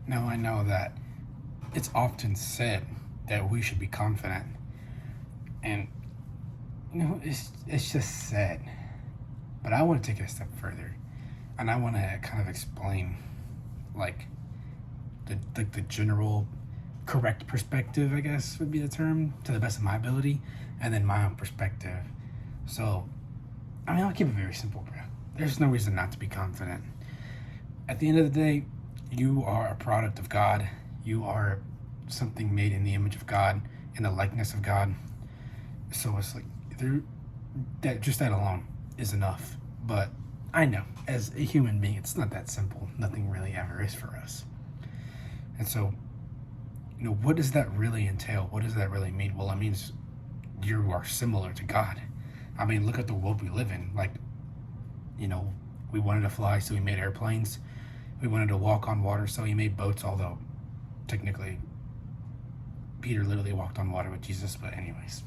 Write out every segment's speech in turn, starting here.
Now, I know that it's often said that we should be confident, and it's just said. But I want to take it a step further, and I want to kind of explain, like the general correct perspective, I guess would be the term, to the best of my ability, and then my own perspective. So, I mean, I'll keep it very simple, bro. There's no reason not to be confident. At the end of the day, you are a product of God. You are something made in the image of God, in the likeness of God. So it's like there, that just that alone is enough. But I know, as a human being, it's not that simple. Nothing really ever is for us. And so, what does that really entail? What does that really mean? Well, it means you are similar to God. I mean, look at the world we live in. Like, you know, we wanted to fly, so we made airplanes. We wanted to walk on water, so he made boats, although technically Peter literally walked on water with Jesus, but anyways.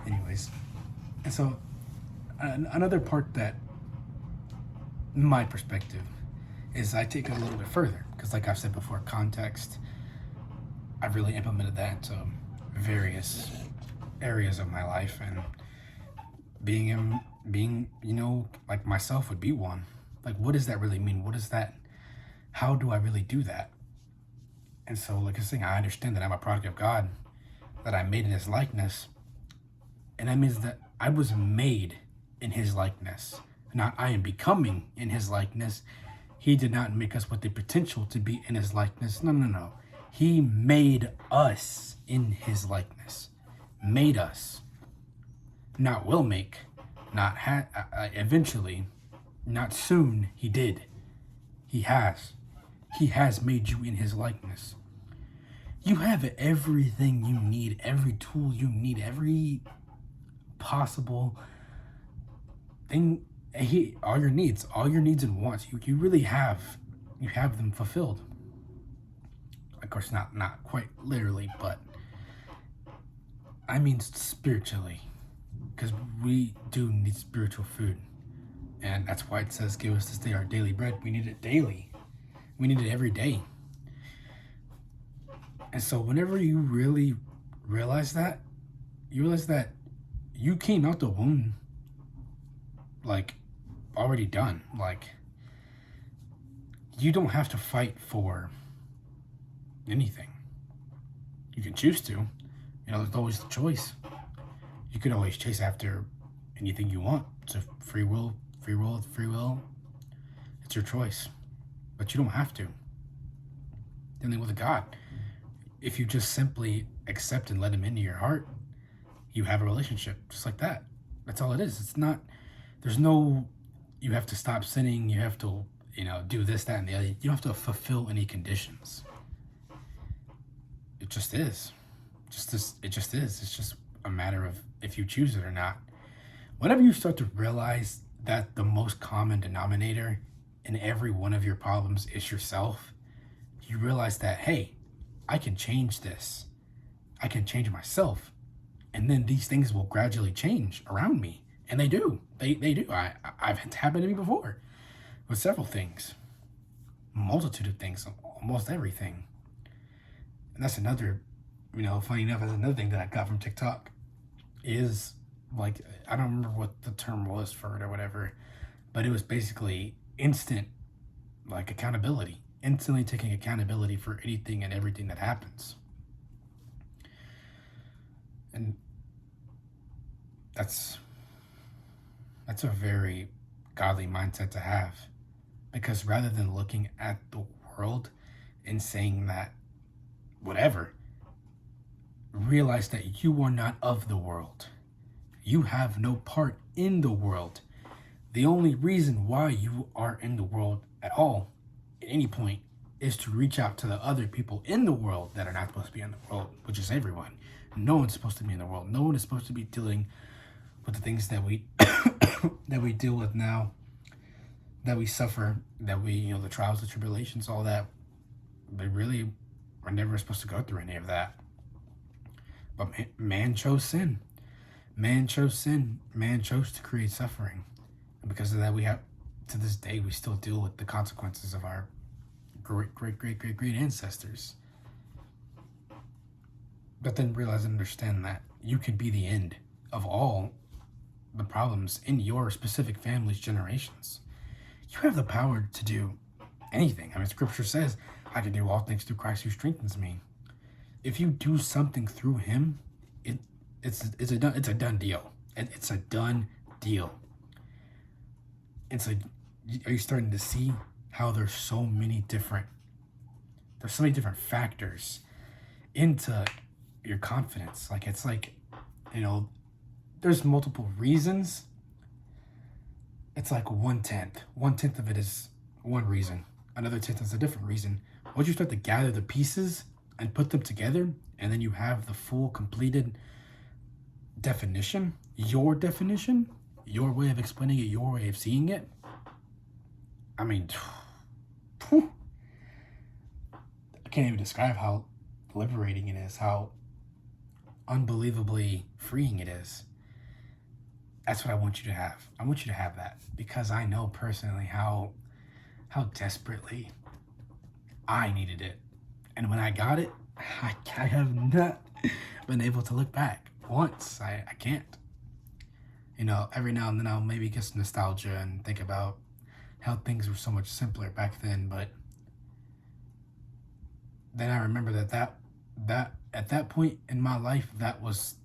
anyways. And so another part that my perspective is I take it a little bit further because like I've said before, context, I've really implemented that into various areas of my life, and being like myself would be one. Like, what does that really mean? What is that? How do I really do that? And so, like I was saying, I understand that I'm a product of God, that I'm made in His likeness, and that means that I was made in His likeness, not I am becoming in His likeness. He did not make us with the potential to be in His likeness. No, no, no. He made us in His likeness. Made us. Not will make. Not eventually. Not soon. He did. He has. He has made you in His likeness. You have everything you need, every tool you need, every possible thing. All your needs and wants. You really have. You have them fulfilled. Of course, not quite literally, but I mean spiritually, because we do need spiritual food, and that's why it says, "Give us this day our daily bread." We need it daily. We need it every day. And so, whenever you really realize that, you realize that you came out the womb like already done. Like, you don't have to fight for anything. You can choose to. There's always the choice. You can always chase after anything you want. It's a free will. It's your choice. But you don't have to. Dealing with God. If you just simply accept and let Him into your heart, you have a relationship just like that. That's all it is. It's not, there's no, you have to stop sinning. You have to, do this, that, and the other. You don't have to fulfill any conditions. It just is. It just is. It's just a matter of if you choose it or not. Whenever you start to realize that the most common denominator in every one of your problems is yourself, you realize that, hey, I can change this. I can change myself. And then these things will gradually change around me. And they do. They do. I've had happened to me before with several things. Multitude of things. Almost everything. And that's another, funny enough, that's another thing that I got from TikTok is like, I don't remember what the term was for it or whatever, but it was basically instant, like, accountability. Instantly taking accountability for anything and everything that happens. And that's a very godly mindset to have, because rather than looking at the world and saying that whatever, realize that you are not of the world. You have no part in the world. The only reason why you are in the world at all at any point is to reach out to the other people in the world that are not supposed to be in the world, which is everyone. No one's supposed to be in the world. No one is supposed to be dealing with the things that we that we deal with now, that we suffer, that we, the trials, the tribulations, all that. They really are never supposed to go through any of that. But man chose sin. Man chose sin. Man chose to create suffering. And because of that, we have, to this day, we still deal with the consequences of our great ancestors. But then realize and understand that you could be the end of all the problems in your specific family's generations. You have the power to do anything. I mean, scripture says, I can do all things through Christ who strengthens me. If you do something through him, it's a done deal. It's a done deal. It's like, are you starting to see how there's so many different factors into your confidence? Like, it's like, there's multiple reasons. It's like 1/10 of it is one reason, another 10th is a different reason. Once you start to gather the pieces and put them together, and then you have the full completed definition, your way of explaining it, your way of seeing it. I mean, I can't even describe how liberating it is, how unbelievably freeing it is. That's what I want you to have. I want you to have that, because I know personally how desperately I needed it. And when I got it, I have not been able to look back once. I can't. Every now and then I'll maybe get some nostalgia and think about how things were so much simpler back then, but then I remember that at that point in my life, that was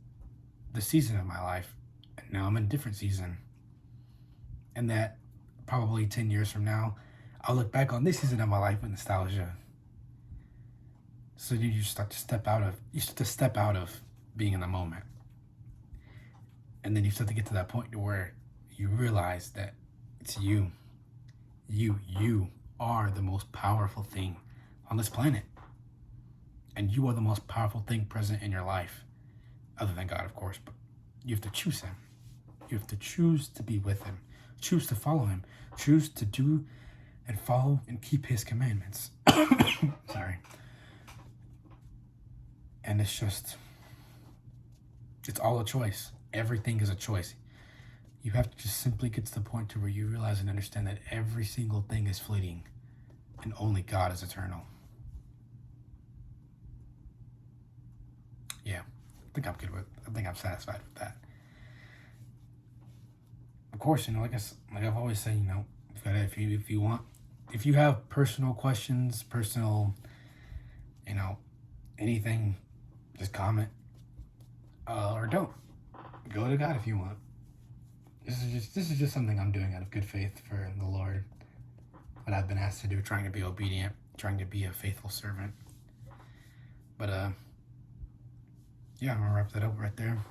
the season of my life. And now I'm in a different season. And that probably 10 years from now, I'll look back on this season of my life with nostalgia. So you start to step out of being in the moment. And then you start to get to that point to where you realize that it's you. You are the most powerful thing on this planet. And you are the most powerful thing present in your life. Other than God, of course, but you have to choose him. You have to choose to be with him. Choose to follow him. Choose to do and follow and keep his commandments. Sorry. And it's all a choice. Everything is a choice. You have to just simply get to the point to where you realize and understand that every single thing is fleeting and only God is eternal. Yeah, I think I'm satisfied with that. Of course, like I've always said, if you have personal questions, anything, just comment, or don't. Go to God if you want. This is just something I'm doing out of good faith for the Lord. What I've been asked to do, trying to be obedient, trying to be a faithful servant. But yeah, I'm gonna wrap that up right there.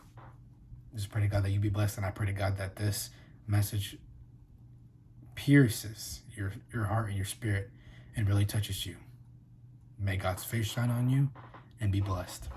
Just pray to God that you be blessed, and I pray to God that this message pierces your heart and your spirit and really touches you. May God's face shine on you, and be blessed.